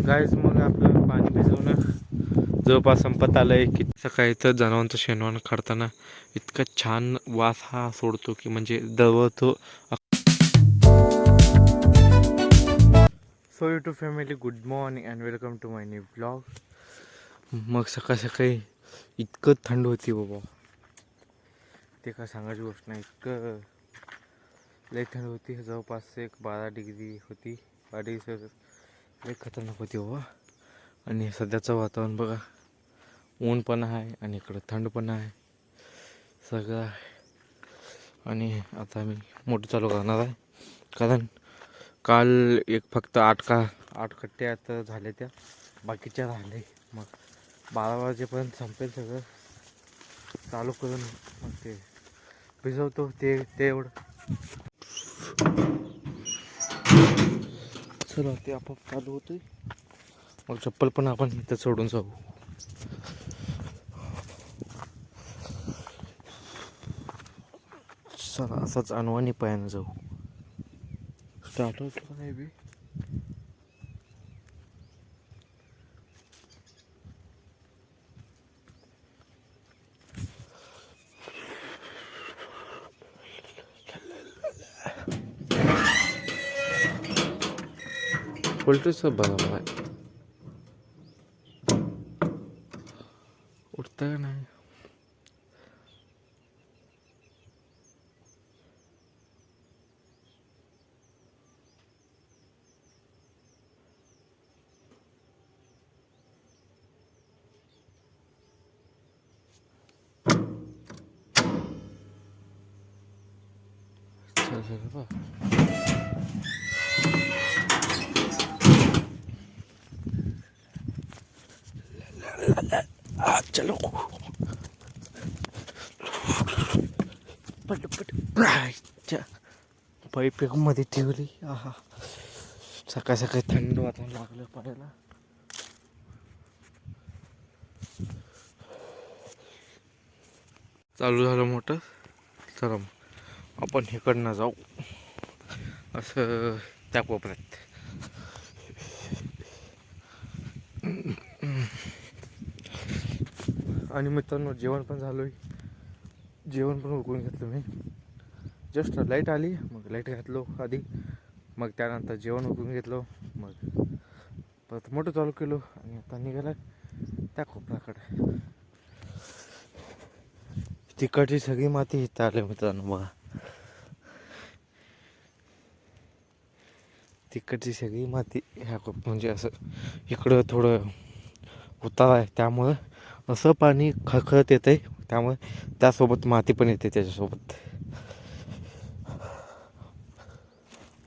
Guys मग आपलं पाणी भिजवणं जवळपास संपत आलं आहे की सकाळी तर जनावरांचं शेणवण काढताना इतका छान वास हा सोडतो की म्हणजे दळवतो. So YouTube family, good morning and welcome to my new blog. मग सकाळ सकाळी इतकं थंड होती बाबा, ते काय सांगायची गोष्ट नाही. इतकं लई थंड होती, जवळपास एक 12 डिग्री होती. 12 डिग्री सेल्सिअस लई खतरनाक होती बाबा. आणि सध्याचं वातावरण बघा, ऊन पण आहे आणि इकडं थंड पण आहे, सगळं आहे. आणि आता मी मोटर चालू करणार आहे, कारण काल एक फक्त 8 कट्ट्या आता झाल्या, त्या बाकीच्या राहिले. मग 12 वाजेपर्यंत संपेल सगळं चालू करून, मग ते भिजवतो ते एवढं. चला ते आपोआप चालू होतं. मग चप्पल पण आपण इथं सोडून जाऊ. चला असंच अनवाणी पायानं जाऊ. स्टार्ट होतो नाही बी. व्होल्टेज सब बराबर आहे. उठतं का नाही? चलो पट पाईप मध्ये ठेवली. आहा, सकाळ सकाळी थंड वातावरण लागलं पाण्याला. चालू झालं मोटर. चला आपण इकडनं जाऊ, असं त्या कोपऱ्यात. आणि मित्रांनो, जेवण पण झालं आहे. जेवण पण उकळून घेतलं मी. जस्ट लाईट आली, मग लाईट घातलो आधी, मग त्यानंतर जेवण उकळून घेतलं, मग परत मोटर चालू केलो आणि आता निघाला त्या कोपऱ्याकडे. तिकडची सगळी माती इथं आली मित्रांनो बघा. तिकडची सगळी माती ह्या म्हणजे असं इकडं थोडं उतार आहे, त्यामुळं असं पाणी खळखळत येतं आहे. त्यामुळे त्यासोबत माती पण येते त्याच्यासोबत.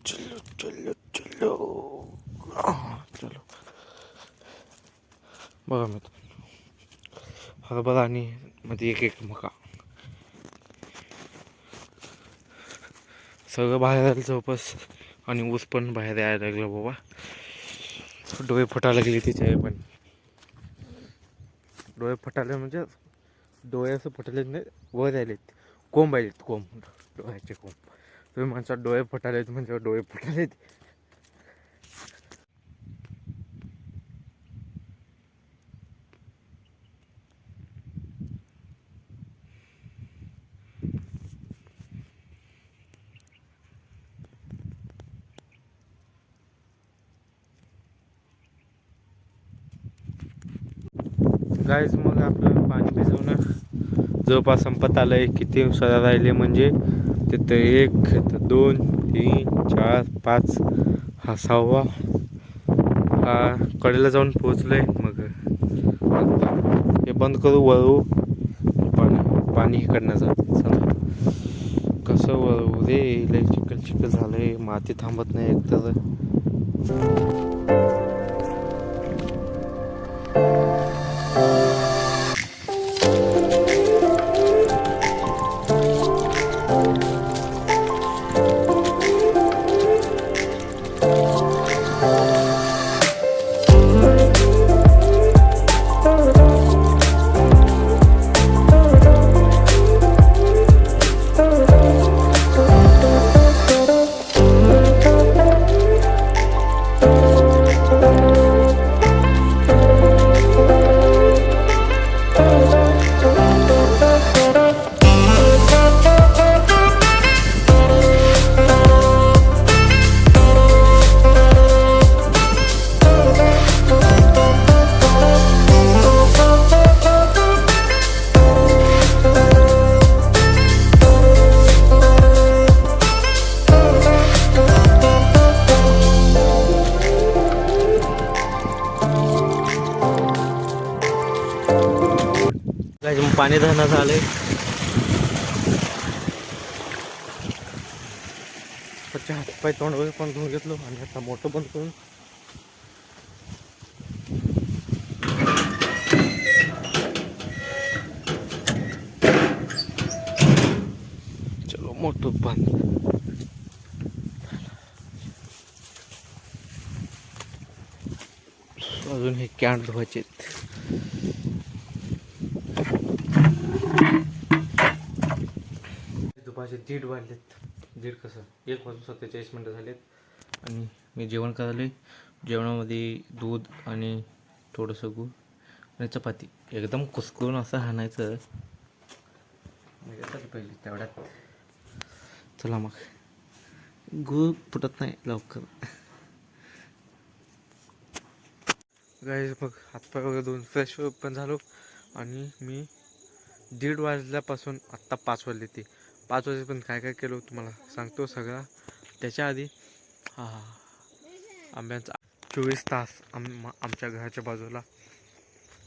चलो चलो चलो चलो. बघा मित्रांनो, हरभरा आणि मध्ये एक मका सगळं बाहेर आलं जवळपास. आणि ऊस पण बाहेर यायला लागलं बाबा. डोळे फुटायला लागले तिचे पण. डोळे फुटायले म्हणजे डोळे असं फुटले नाही, वर आलेत कोंब आलेत, कोंब डोळ्याचे कोंब. तुम्ही म्हणता डोळे फुटालेत म्हणजे डोळे फुटालेत. गाईज मग आपलं पाणी भिजवणं जवळपास संपत आलं आहे. किती सरा राहिले म्हणजे तिथं 1 2 3 4 5 हा 6वा. हा कडेला जाऊन पोचलो आहे. मग हे बंद करू, वळू पाणी इकडनं जातं. चला कसं वळू रे, लय चिखल झालं आहे, माती थांबत नाही एकतर. पाणी धरण्यात आलंय. स्वच्छ हातपाय तोंड वगैरे पण धुवून घेतलो आणि आता मोठं बंद करून चलो मोठं बंद. अजून हे कॅन धुवायचे. दुपारचे 1:30 वाजलेत. 1:30 कसं 1:47 झालेत. आणि मी जेवण करायला. जेवणामध्ये दूध आणि थोडंसं गूळ आणि चपाती एकदम कुस्करून असं हाणायचं. पाहिजे तेवढ्यात. चला मग गूळ फुटत नाही लवकर. गाईज मग हातपाय वगैरे धुवून फ्रेश पण झालो. आणि मी 1:30 वाजल्यापासून आत्ता 5 वाजले. ते 5 वाजेपर्यंत काय काय केलं तुम्हाला सांगतो सगळा. त्याच्या आधी आंब्यांचा 24 तास आमच्या घराच्या बाजूला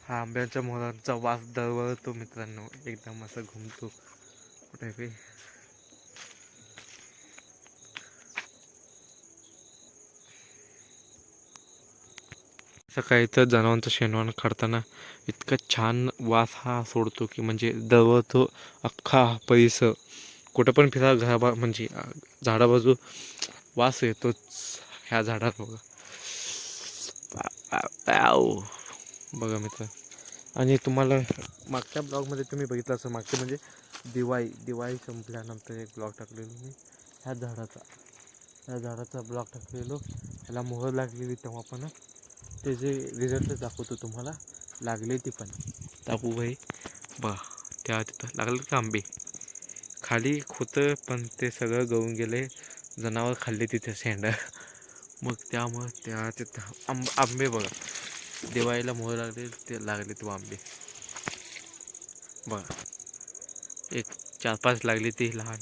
हा आंब्यांच्या मोहरांचा वास दरवळतो मित्रांनो. एकदम असं घुमतो कुठे काही. सकाळी तर जनावरांचं शेणवान काढताना इतका छान वास हा सोडतो की म्हणजे दरवळतो अख्खा परिसर. कुठं पण फिरा घरा म्हणजे झाडाबाजू वास येतोच ह्या झाडात. बघा मित्र. आणि तुम्हाला मागच्या ब्लॉगमध्ये तुम्ही बघितलं असं मागच्या म्हणजे दिवाळी संपल्यानंतर एक ब्लॉग टाकलेलो मी ह्या झाडाचा ब्लॉग टाकलेलो. ह्याला मोहर लागलेली तेव्हा पण त्याचे रिझल्ट दाखवतो तुम्हाला. लागले ती पण दाखवू भाई. बघा त्या तिथं लागलं का आंबे खाली होतं पण ते सगळं गळून गेले. जनावर खाल्ले तिथे शेंडा. मग त्यामुळे त्या तिथं आंबे बघा दिवाळीला मोहर लागले ते आंबे बघा. एक 4-5 लागली ती लहान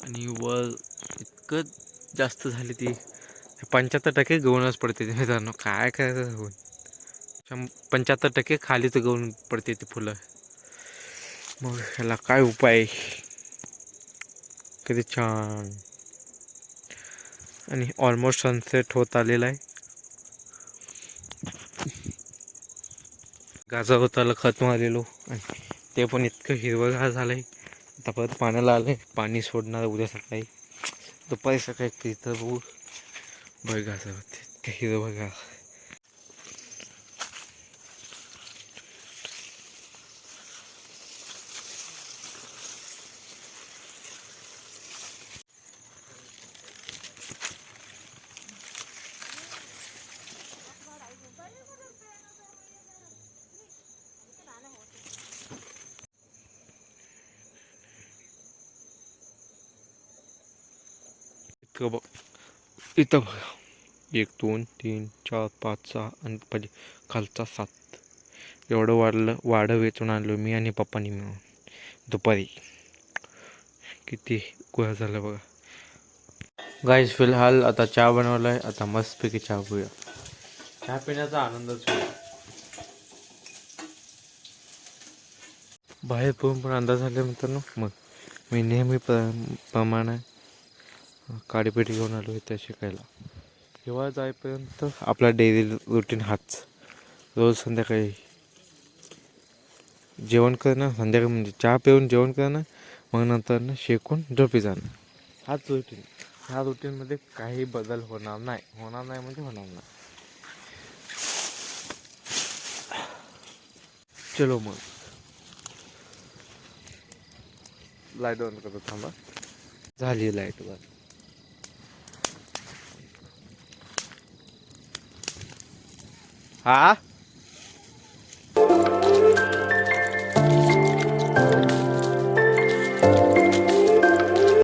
आणि वर इतकं जास्त झाली ती 75% गळूनच पडते ते मित्रांनो. काय करायचं होऊन 75% खालीच गळून पडते ती फुलं. मग ह्याला काय उपाय. किती छान. आणि ऑलमोस्ट सनसेट होत आलेला आहे. गाजर होताला खत मारलेलो आणि ते पण इतकं हिरवंगार झालं आहे. आता परत पाण्याला आलं आहे. पाणी सोडणार उद्या सकाळी. दुपारी सकाळी तिथं बघू गाजर होते ते हिरवंगार. इतकं बघ इथं बघा 1 2 3 4 5 6 आणि पाहिजे खालचा 7 एवढं वाढं वेचून आणलो मी आणि पप्पानी मिळून दुपारी. किती गोळा झालं बघा. गाईज फिलहाल आता चहा बनवला आहे. आता मस्तपैकी चहा पिऊया. चहा पिण्याचा आनंदच होईल. बाहेर पडून पण अंदाज झाले मित्रांनो. मग मी नेहमी प्रमाणे काडीपेटी घेऊन आलो इथे शिकायला. जेव्हा जाईपर्यंत आपला डेली रुटीन हाच. रोज संध्याकाळी जेवण करणं, संध्याकाळी म्हणजे चहा पिऊन जेवण करणं, मग नंतर शेकून झोपी जाणं. हाच रुटीन. ह्या रुटीनमध्ये काही बदल होणार नाही. म्हणजे होणार नाही. चलो मग लाईट बंद करतो थांबा. झाली लाईट बंद. हा